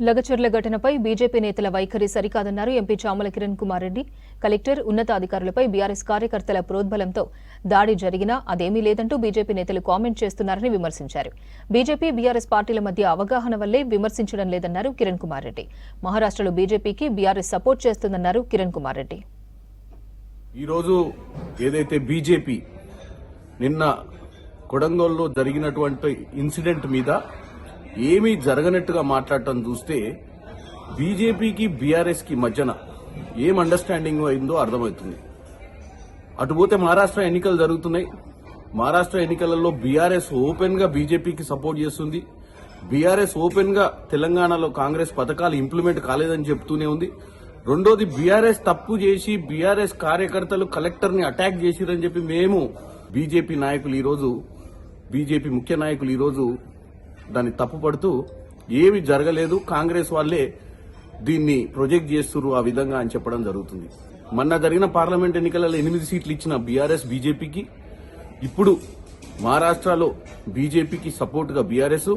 లగచర్ల ఘటనపై బీజేపీ నేతల వైఖరి సరికాదన్నారు ఎంపీ చామల కిరణ్ కుమార్ రెడ్డి. కలెక్టర్, ఉన్నతాధికారులపై బీఆర్ఎస్ కార్యకర్తల ప్రోద్బలంతో దాడి జరిగినా అదేమీ లేదంటూ బీజేపీ నేతలు కామెంట్ చేస్తున్నారని విమర్శించారు. బీజేపీ, బీఆర్ఎస్ పార్టీల మధ్య అవగాహన వల్లే విమర్శించడం లేదన్నారు కిరణ్ కుమార్ రెడ్డి. మహారాష్ట్రలో బీజేపీకి బీఆర్ఎస్ సపోర్ట్ చేస్తుందన్నారు కిరణ్ కుమార్ రెడ్డి. ఈరోజు ఏదైతే బీజేపీ నిన్న కొడంగల్లో జరిగినటువంటి ఇన్సిడెంట్ మీద ఏమీ జరగనట్టుగా మాట్లాడటం చూస్తే బీజేపీకి బీఆర్ఎస్ కి మధ్యన ఏం అండర్స్టాండింగ్ అయిందో అర్థమవుతుంది. అటుపోతే మహారాష్ట్ర ఎన్నికలు జరుగుతున్నాయి. మహారాష్ట్ర ఎన్నికలలో బీఆర్ఎస్ ఓపెన్ గా బీజేపీకి సపోర్ట్ చేస్తుంది. బీఆర్ఎస్ ఓపెన్ గా తెలంగాణలో కాంగ్రెస్ పథకాలు ఇంప్లిమెంట్ కాలేదని చెప్తూనే ఉంది. రెండోది, బీఆర్ఎస్ తప్పు చేసి బీఆర్ఎస్ కార్యకర్తలు కలెక్టర్ ని అటాక్ చేసిరని చెప్పి మేము బీజేపీ నాయకులు ఈరోజు, బీజేపీ ముఖ్య నాయకులు ఈరోజు దాన్ని తప్పుపడుతూ ఏమి జరగలేదు, కాంగ్రెస్ వాళ్లే దీన్ని ప్రొజెక్ట్ చేస్తున్నారు ఆ విధంగా అని చెప్పడం జరుగుతుంది. మొన్న జరిగిన పార్లమెంట్ ఎన్నికలలో 8 సీట్లు ఇచ్చిన బీఆర్ఎస్ బీజేపీకి ఇప్పుడు మహారాష్ట్రలో బీజేపీకి సపోర్ట్ గా బీఆర్ఎస్,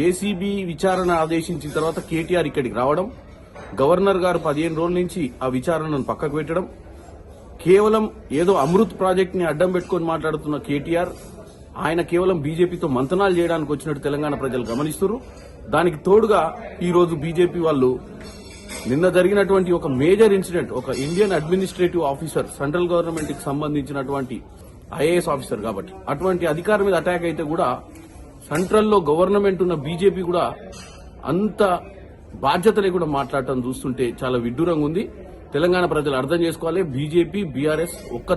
ఏసీబీ విచారణ ఆదేశించిన తర్వాత కేటీఆర్ ఇక్కడికి రావడం, గవర్నర్ గారు 15 రోజుల నుంచి ఆ విచారణను పక్కకు పెట్టడం, కేవలం ఏదో అమృత్ ప్రాజెక్ట్ ని అడ్డం పెట్టుకుని మాట్లాడుతున్న కేటీఆర్ ఆయన కేవలం బీజేపీతో మంతనాలు చేయడానికి వచ్చినట్టు తెలంగాణ ప్రజలు గమనిస్తున్నారు. దానికి తోడుగా ఈ రోజు బీజేపీ వాళ్ళు నిన్న జరిగినటువంటి ఒక మేజర్ ఇన్సిడెంట్, ఒక Indian administrative officer, central government కి సంబంధించినటువంటి ఐఏఎస్ ఆఫీసర్ కాబట్టి అటువంటి అధికారి మీద అటాక్ అయితే కూడా సెంట్రల్లో గవర్నమెంట్ ఉన్న బీజేపీ కూడా అంత బాధ్యత లేకుండా మాట్లాడటం చూస్తుంటే చాలా విడ్డూరంగా ఉంది. తెలంగాణ ప్రజలు అర్థం చేసుకోవాలి, బీజేపీ బీఆర్ఎస్ ఒక్క